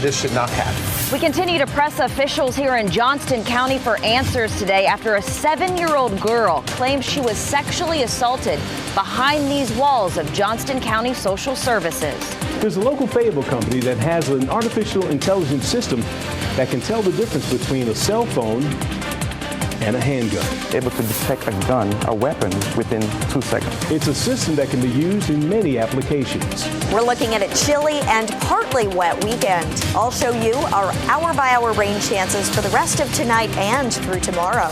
this should not happen. We continue to press officials here in Johnston County for answers today after a 7-year-old girl claims she was sexually assaulted behind these walls of Johnston County Social Services. There's a local payable company that has an artificial intelligence system that can tell the difference between a cell phone and a handgun. Able to detect a gun, a weapon, within 2 seconds. It's a system that can be used in many applications. We're looking at a chilly and partly wet weekend. I'll show you our hour-by-hour rain chances for the rest of tonight and through tomorrow.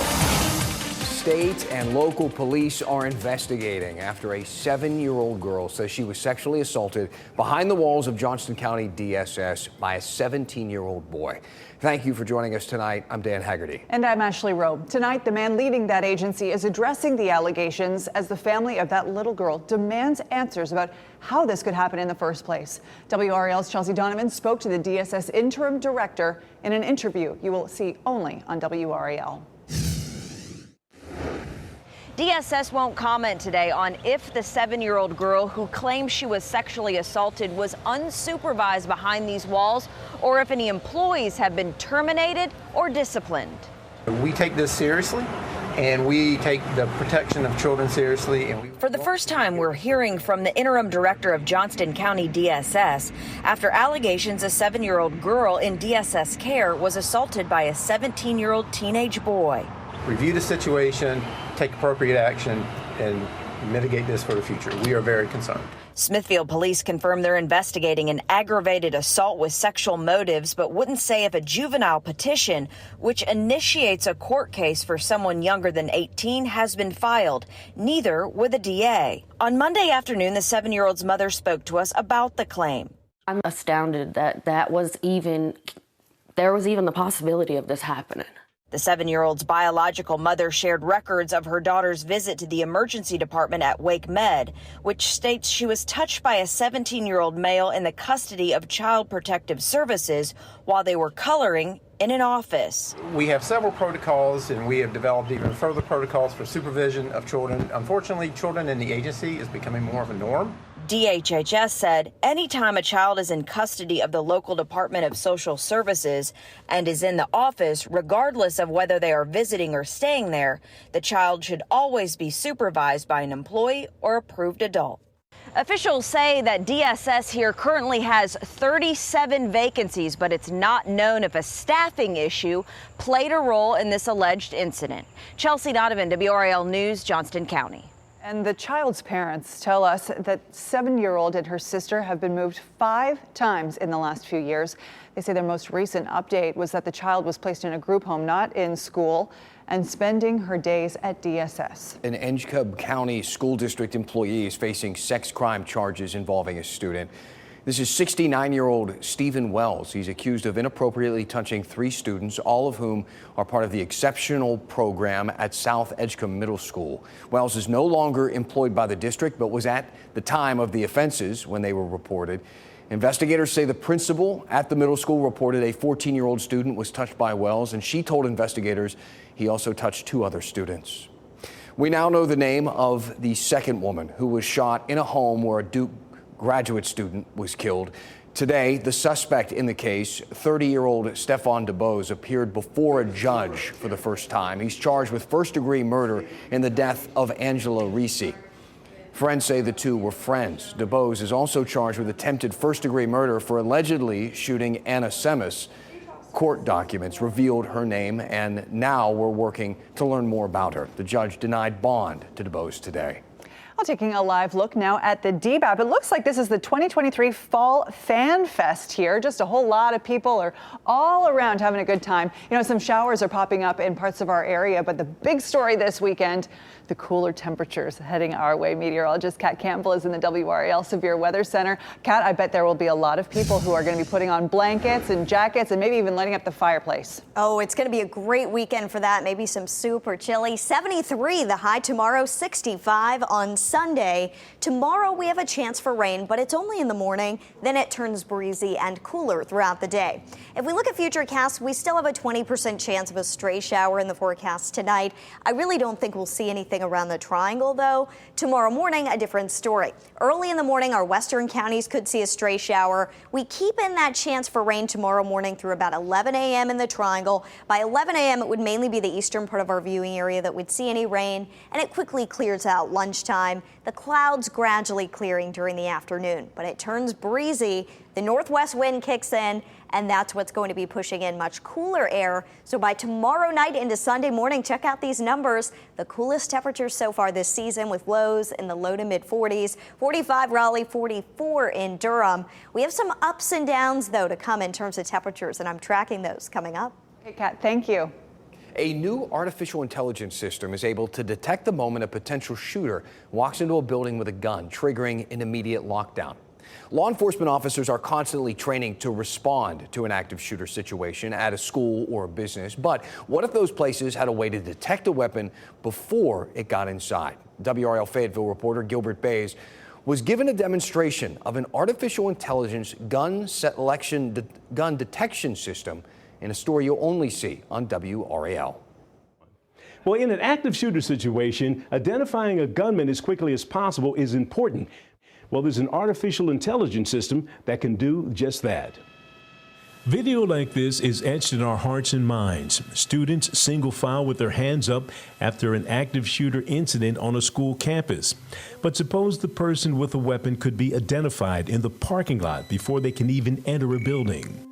State and local police are investigating after a 7-year-old girl says she was sexually assaulted behind the walls of Johnston County DSS by a 17-year-old boy. Thank you for joining us tonight. I'm Dan Haggerty. And I'm Ashley Rowe. Tonight, the man leading that agency is addressing the allegations as the family of that little girl demands answers about how this could happen in the first place. WRAL's Chelsea Donovan spoke to the DSS interim director in an interview you will see only on WRAL. DSS won't comment today on if the 7-year-old girl who claims she was sexually assaulted was unsupervised behind these walls or if any employees have been terminated or disciplined. We take this seriously, and we take the protection of children seriously. And For the first time, we're hearing from the interim director of Johnston County DSS after allegations a 7-year-old girl in DSS care was assaulted by a 17-year-old teenage boy. Review the situation, take appropriate action, and mitigate this for the future. We are very concerned. Smithfield police confirm they're investigating an aggravated assault with sexual motives, but wouldn't say if a juvenile petition, which initiates a court case for someone younger than 18, has been filed. Neither would the DA. On Monday afternoon, the 7-year-old's mother spoke to us about the claim. I'm astounded that there was even the possibility of this happening. The 7-year-old's biological mother shared records of her daughter's visit to the emergency department at Wake Med, which states she was touched by a 17-year-old male in the custody of Child Protective Services while they were coloring in an office. We have several protocols, and we have developed even further protocols for supervision of children. Unfortunately, children in the agency is becoming more of a norm. DHHS said anytime a child is in custody of the local Department of Social Services and is in the office, regardless of whether they are visiting or staying there, the child should always be supervised by an employee or approved adult. Officials say that DSS here currently has 37 vacancies, but it's not known if a staffing issue played a role in this alleged incident. Chelsea Donovan, WRAL News, Johnston County. And the child's parents tell us that 7-year-old and her sister have been moved 5 times in the last few years. They say their most recent update was that the child was placed in a group home, not in school, and spending her days at DSS. An Edgecombe County School District employee is facing sex crime charges involving a student. This is 69-year-old Stephen Wells. He's accused of inappropriately touching 3 students, all of whom are part of the exceptional program at South Edgecombe Middle School. Wells is no longer employed by the district, but was at the time of the offenses when they were reported. Investigators say the principal at the middle school reported a 14-year-old student was touched by Wells, and she told investigators he also touched 2 other students. We now know the name of the second woman who was shot in a home where a Duke graduate student was killed. Today, the suspect in the case, 30-year-old Stefan DeBose, appeared before a judge for the first time. He's charged with first-degree murder in the death of Angela Risi. Friends say the two were friends. DeBose is also charged with attempted first-degree murder for allegedly shooting Anna Semis. Court documents revealed her name, and now we're working to learn more about her. The judge denied bond to DeBose today. Well, taking a live look now at the DBAP. It looks like this is the 2023 Fall Fan Fest here. Just a whole lot of people are all around having a good time. You know, some showers are popping up in parts of our area, but the big story this weekend, the cooler temperatures heading our way. Meteorologist Kat Campbell is in the WRAL Severe Weather Center. Kat, I bet there will be a lot of people who are going to be putting on blankets and jackets and maybe even lighting up the fireplace. Oh, it's going to be a great weekend for that. Maybe some soup or chili. 73 the high tomorrow, 65 on Sunday. Tomorrow we have a chance for rain, but it's only in the morning. Then it turns breezy and cooler throughout the day. If we look at futurecasts, we still have a 20% chance of a stray shower in the forecast tonight. I really don't think we'll see anything around the triangle, though. Tomorrow morning, a different story. Early in the morning, our western counties could see a stray shower. We keep in that chance for rain tomorrow morning through about 11 a.m. in the triangle. By 11 a.m., it would mainly be the eastern part of our viewing area that would see any rain, and it quickly clears out lunchtime. The clouds gradually clearing during the afternoon, but it turns breezy. The northwest wind kicks in, and that's what's going to be pushing in much cooler air. So by tomorrow night into Sunday morning, check out these numbers. The coolest temperatures so far this season, with lows in the low to mid 40s, 45 Raleigh, 44 in Durham. We have some ups and downs, though, to come in terms of temperatures, and I'm tracking those coming up. Hey, Kat, thank you. A new artificial intelligence system is able to detect the moment a potential shooter walks into a building with a gun, triggering an immediate lockdown. Law enforcement officers are constantly training to respond to an active shooter situation at a school or a business. But what if those places had a way to detect a weapon before it got inside? WRAL Fayetteville reporter Gilbert Bays was given a demonstration of an artificial intelligence gun detection system in a story you'll only see on WRAL. Well, in an active shooter situation, identifying a gunman as quickly as possible is important. Well, there's an artificial intelligence system that can do just that. Video like this is etched in our hearts and minds. Students single file with their hands up after an active shooter incident on a school campus. But suppose the person with a weapon could be identified in the parking lot before they can even enter a building.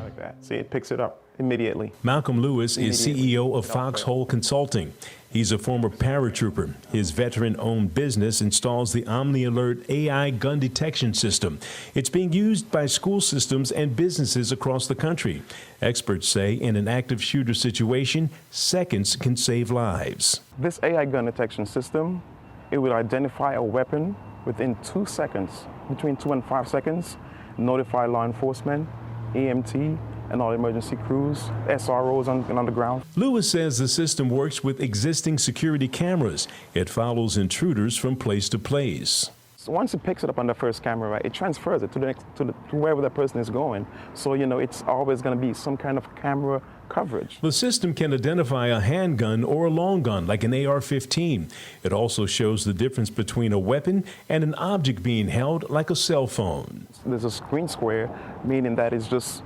Like that. See, it picks it up immediately. Malcolm Lewis is CEO of Foxhole Consulting. He's a former paratrooper. His veteran-owned business installs the OmniAlert AI gun detection system. It's being used by school systems and businesses across the country. Experts say in an active shooter situation, seconds can save lives. This AI gun detection system, it will identify a weapon within 2 seconds, between 2 and 5 seconds, notify law enforcement, EMT, and all emergency crews, SROs on the ground. Lewis says the system works with existing security cameras. It follows intruders from place to place. So once it picks it up on the first camera, right, it transfers it to wherever the person is going. So, you know, it's always going to be some kind of camera coverage. The system can identify a handgun or a long gun, like an AR-15. It also shows the difference between a weapon and an object being held, like a cell phone. There's a screen square, meaning that it's just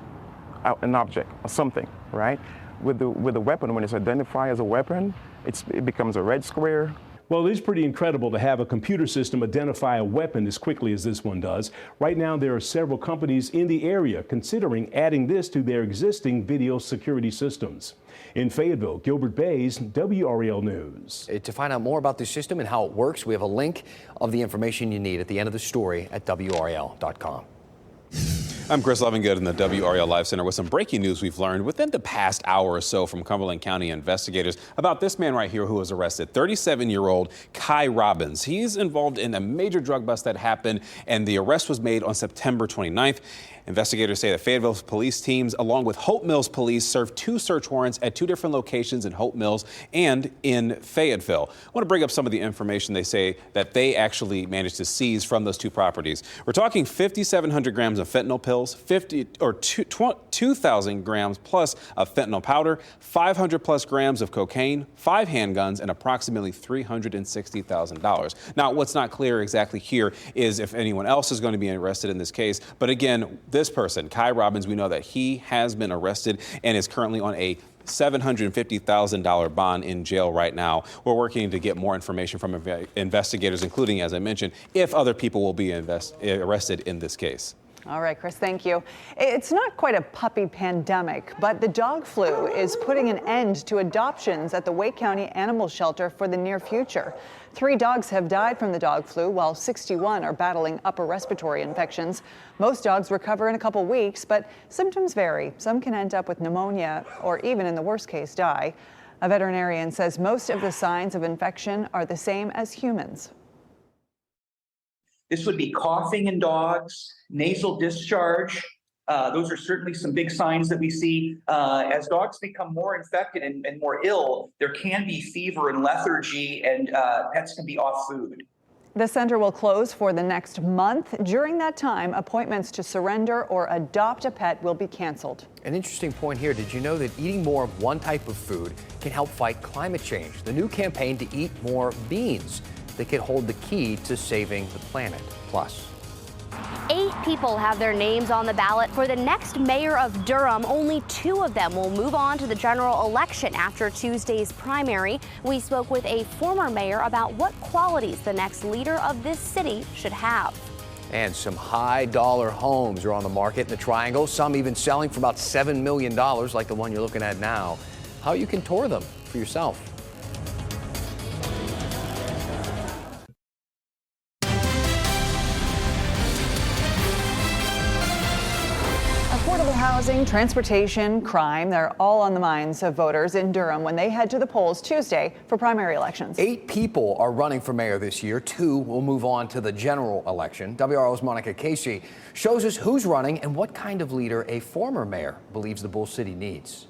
an object or something, right? With the weapon, when it's identified as a weapon, it becomes a red square. Well, it's pretty incredible to have a computer system identify a weapon as quickly as this one does. Right now, there are several companies in the area considering adding this to their existing video security systems. In Fayetteville, Gilbert Bays, WRAL News. To find out more about this system and how it works, we have a link of the information you need at the end of the story at WRAL.com. I'm Chris Lovingood in the WRAL Live Center with some breaking news we've learned within the past hour or so from Cumberland County investigators about this man right here who was arrested, 37-year-old Kai Robbins. He's involved in a major drug bust that happened, and the arrest was made on September 29th. Investigators say that Fayetteville police teams, along with Hope Mills Police, served 2 search warrants at 2 different locations in Hope Mills and in Fayetteville. I want to bring up some of the information they say that they actually managed to seize from those 2 properties. We're talking 5,700 grams of fentanyl pills, 2,000 grams plus of fentanyl powder, 500 plus grams of cocaine, 5 handguns, and approximately $360,000. Now, what's not clear exactly here is if anyone else is going to be arrested in this case. But again, this person, Kai Robbins, we know that he has been arrested and is currently on a $750,000 bond in jail right now. We're working to get more information from investigators, including, as I mentioned, if other people will be arrested in this case. All right, Chris, thank you. It's not quite a puppy pandemic, but the dog flu is putting an end to adoptions at the Wake County Animal Shelter for the near future. 3 dogs have died from the dog flu, while 61 are battling upper respiratory infections. Most dogs recover in a couple weeks, but symptoms vary. Some can end up with pneumonia or even, in the worst case, die. A veterinarian says most of the signs of infection are the same as humans. This would be coughing in dogs, nasal discharge. Those are certainly some big signs that we see. As dogs become more infected and more ill, there can be fever and lethargy, and pets can be off food. The center will close for the next month. During that time, appointments to surrender or adopt a pet will be canceled. An interesting point here. Did you know that eating more of one type of food can help fight climate change? The new campaign to eat more beans that could hold the key to saving the planet. Plus, 8 people have their names on the ballot for the next mayor of Durham. Only 2 of them will move on to the general election after Tuesday's primary. We spoke with a former mayor about what qualities the next leader of this city should have. and some high dollar homes are on the market in the Triangle, some even selling for about $7 million like the one you're looking at now. How you can tour them for yourself. Affordable housing, transportation, crime, they're all on the minds of voters in Durham when they head to the polls Tuesday for primary elections. 8 people are running for mayor this year. 2 will move on to the general election. WRAL's Monica Casey shows us who's running and what kind of leader a former mayor believes the Bull City needs.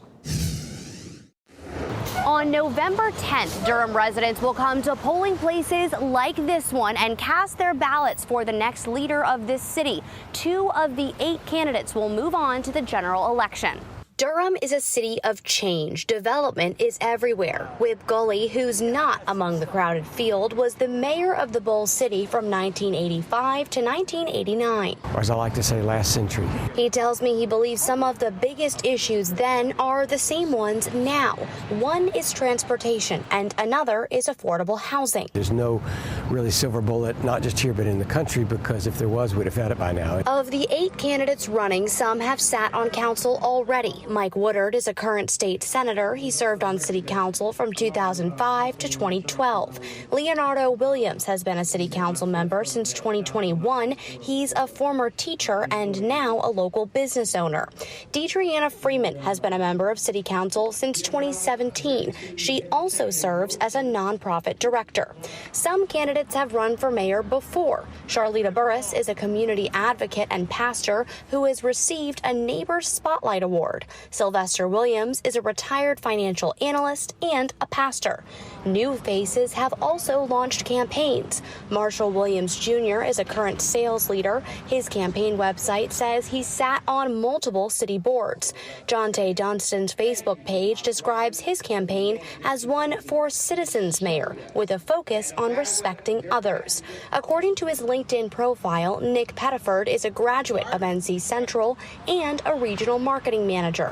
On November 10th, Durham residents will come to polling places like this one and cast their ballots for the next leader of this city. 2 of the 8 candidates will move on to the general election. Durham is a city of change. Development is everywhere. Whip Gully, who's not among the crowded field, was the mayor of the Bull City from 1985 to 1989. Or as I like to say, last century. He tells me he believes some of the biggest issues then are the same ones now. One is transportation and another is affordable housing. There's no really silver bullet, not just here but in the country, because if there was, we'd have had it by now. Of the 8 candidates running, some have sat on council already. Mike Woodard is a current state senator. He served on city council from 2005 to 2012. Leonardo Williams has been a city council member since 2021. He's a former teacher and now a local business owner. Deidreana Freeman has been a member of city council since 2017. She also serves as a nonprofit director. Some candidates have run for mayor before. Charlita Burris is a community advocate and pastor who has received a Neighbor Spotlight Award. Sylvester Williams is a retired financial analyst and a pastor. New faces have also launched campaigns. Marshall Williams Jr. is a current sales leader. His campaign website says he sat on multiple city boards. Jonte Dunston's Facebook page describes his campaign as one for citizens mayor with a focus on respecting others. According to his LinkedIn profile, Nick Pettiford is a graduate of NC Central and a regional marketing manager.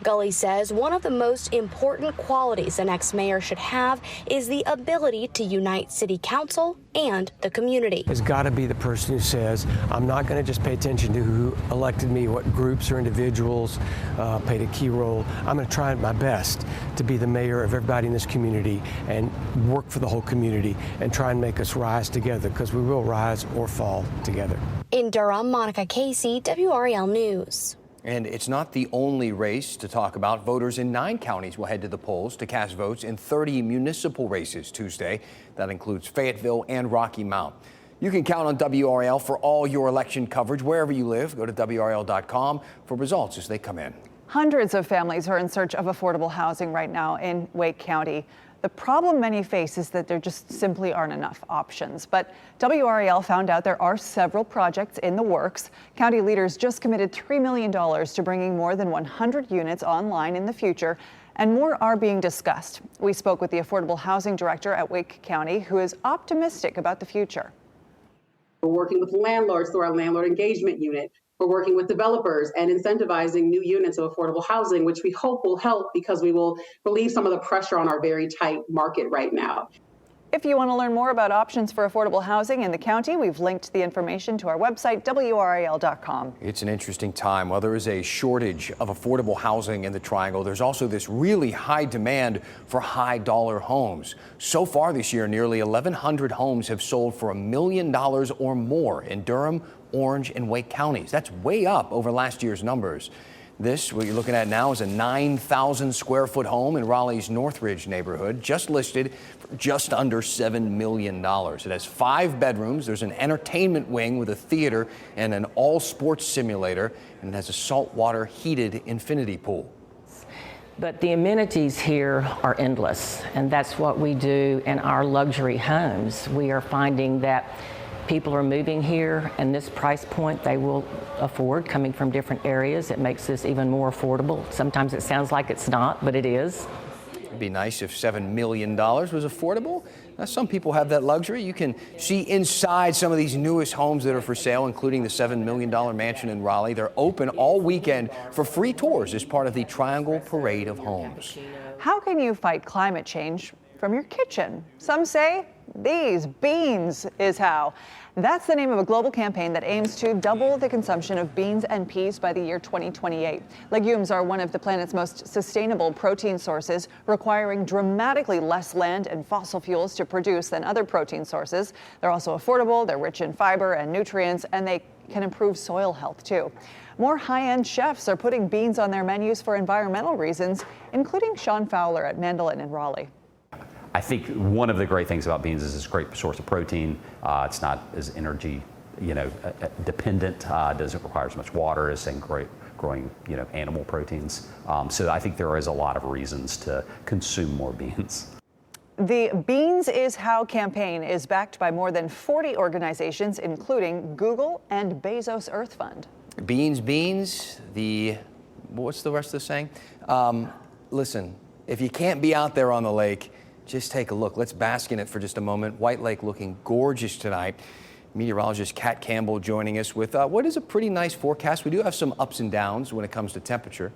Gully says one of the most important qualities the next mayor should have is the ability to unite city council and the community. It's got to be the person who says, I'm not going to just pay attention to who elected me, what groups or individuals played a key role. I'm going to try my best to be the mayor of everybody in this community and work for the whole community and try and make us rise together, because we will rise or fall together. In Durham, Monica Casey, WRAL News. And it's not the only race to talk about. Voters in 9 counties will head to the polls to cast votes in 30 municipal races Tuesday. That includes Fayetteville and Rocky Mount. You can count on WRAL for all your election coverage wherever you live. Go to WRAL.com for results as they come in. Hundreds of families are in search of affordable housing right now in Wake County. The problem many face is that there just simply aren't enough options. But WRAL found out there are several projects in the works. County leaders just committed $3 million to bringing more than 100 units online in the future, and more are being discussed. We spoke with the Affordable Housing Director at Wake County, who is optimistic about the future. We're working with landlords through our landlord engagement unit. We're working with developers and incentivizing new units of affordable housing, which we hope will help because we will relieve some of the pressure on our very tight market right now. If you want to learn more about options for affordable housing in the county, we've linked the information to our website, WRAL.com. It's an interesting time. While there is a shortage of affordable housing in the Triangle, there's also this really high demand for high dollar homes. So far this year, nearly 1,100 homes have sold for $1 million or more in Durham, Orange, and Wake counties. That's way up over last year's numbers. This, what you're looking at now, is a 9,000 square foot home in Raleigh's Northridge neighborhood, just listed for just under $7 million. It has 5 bedrooms. There's an entertainment wing with a theater and an all sports simulator, and it has a saltwater heated infinity pool. But the amenities here are endless, and that's what we do in our luxury homes. We are finding that people are moving here, and this price point they will afford coming from different areas. It makes this even more affordable. Sometimes it sounds like it's not, but it is. It'd be nice if $7 million was affordable. Now, some people have that luxury. You can see inside some of these newest homes that are for sale, including the $7 million mansion in Raleigh. They're open all weekend for free tours as part of the Triangle Parade of Homes. How can you fight climate change from your kitchen? Some say these beans is how. That's the name of a global campaign that aims to double the consumption of beans and peas by the year 2028. Legumes are one of the planet's most sustainable protein sources, requiring dramatically less land and fossil fuels to produce than other protein sources. They're also affordable, they're rich in fiber and nutrients, and they can improve soil health too. More high-end chefs are putting beans on their menus for environmental reasons, including Sean Fowler at Mandolin in Raleigh. I think one of the great things about beans is it's a great source of protein. It's not as energy, dependent. Doesn't require as much water as saying growing, animal proteins. So I think there is a lot of reasons to consume more beans. The Beans is How campaign is backed by more than 40 organizations, including Google and Bezos Earth Fund. Beans, what's the rest of the saying? Listen, if you can't be out there on the lake, just take a look. Let's bask in it for just a moment. White Lake looking gorgeous tonight. Meteorologist Kat Campbell joining us with what is a pretty nice forecast. We do have some ups and downs when it comes to temperature.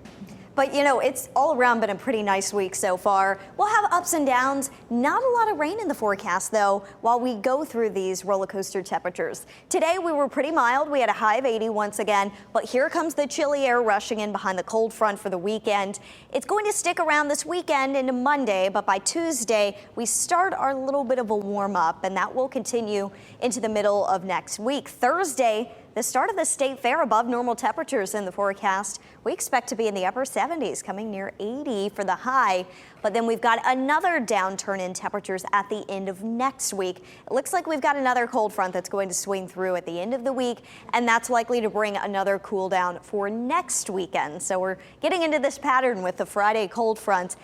But it's all around been a pretty nice week so far. We'll have ups and downs. Not a lot of rain in the forecast, though, while we go through these roller coaster temperatures. Today, we were pretty mild. We had a high of 80 once again. But here comes the chilly air rushing in behind the cold front for the weekend. It's going to stick around this weekend into Monday, but by Tuesday, we start our little bit of a warm up, and that will continue into the middle of next week. Thursday, the start of the state fair, above normal temperatures in the forecast. We expect to be in the upper 70s, coming near 80 for the high. But then we've got another downturn in temperatures at the end of next week. It looks like we've got another cold front that's going to swing through at the end of the week, and that's likely to bring another cool down for next weekend. So we're getting into this pattern with the Friday cold front,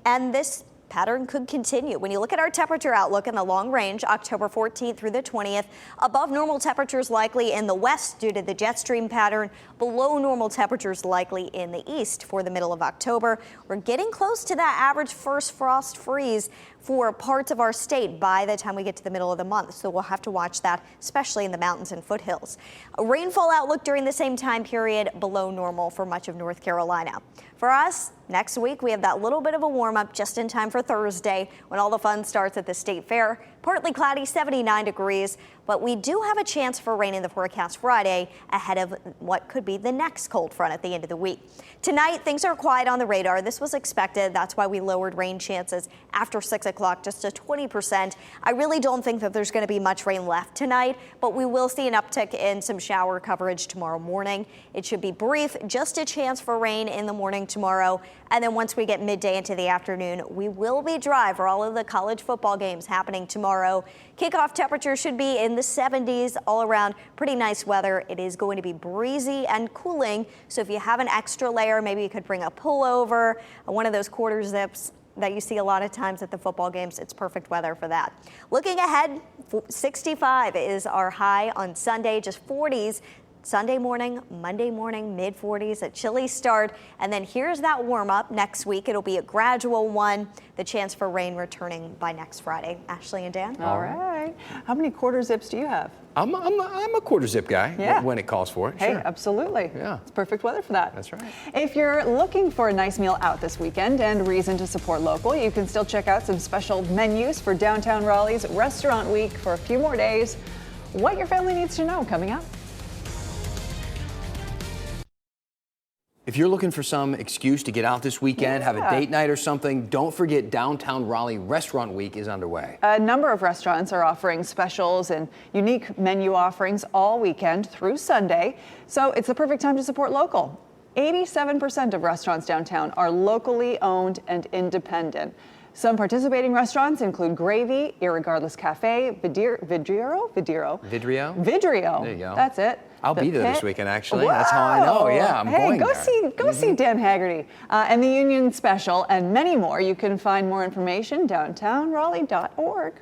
and this pattern could continue. When you look at our temperature outlook in the long range, October 14th through the 20th, above normal temperatures likely in the west due to the jet stream pattern, below normal temperatures likely in the east for the middle of October. We're getting close to that average first frost freeze for parts of our state by the time we get to the middle of the month. So we'll have to watch that, especially in the mountains and foothills. A rainfall outlook during the same time period below normal for much of North Carolina. For us, next week, we have that little bit of a warm up just in time for Thursday when all the fun starts at the state fair. Partly cloudy, 79 degrees, but we do have a chance for rain in the forecast Friday ahead of what could be the next cold front at the end of the week. Tonight, things are quiet on the radar. This was expected. That's why we lowered rain chances after 6 o'clock just to 20%. I really don't think that there's going to be much rain left tonight, but we will see an uptick in some shower coverage tomorrow morning. It should be brief, just a chance for rain in the morning tomorrow. And then once we get midday into the afternoon, we will be dry for all of the college football games happening tomorrow. Kickoff temperature should be in the 70s all around. Pretty nice weather. It is going to be breezy and cooling. So if you have an extra layer, maybe you could bring a pullover, one of those quarter zips that you see a lot of times at the football games. It's perfect weather for that. Looking ahead, 65 is our high on Sunday, just 40s. Sunday morning, Monday morning, mid-40s, a chilly start. And then here's that warm up next week. It'll be a gradual one. The chance for rain returning by next Friday. Ashley and Dan. All right. How many quarter zips do you have? I'm a quarter zip guy when it calls for it. Hey, sure. Absolutely. Yeah. It's perfect weather for that. That's right. If you're looking for a nice meal out this weekend and reason to support local, you can still check out some special menus for downtown Raleigh's Restaurant Week for a few more days. What your family needs to know coming up. If you're looking for some excuse to get out this weekend, have a date night or something, don't forget Downtown Raleigh Restaurant Week is underway. A number of restaurants are offering specials and unique menu offerings all weekend through Sunday, so it's the perfect time to support local. 87% of restaurants downtown are locally owned and independent. Some participating restaurants include Gravy, Irregardless Cafe, Vidrio. There you go. That's it. I'll The be there this Pit. weekend, actually. That's how I know. Yeah, I'm going go there. see Dan Haggerty and the Union Special and many more. You can find more information downtownraleigh.org.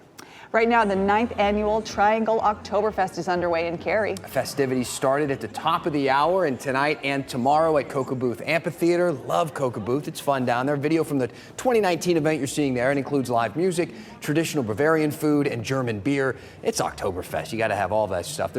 Right now, the 9th annual Triangle Oktoberfest is underway in Cary. Festivities started at the top of the hour, and tonight and tomorrow at Coca-Booth Amphitheater. Love Coca-Booth. It's fun down there. Video from the 2019 event you're seeing there. It includes live music, traditional Bavarian food, and German beer. It's Oktoberfest. You got to have all that stuff. There's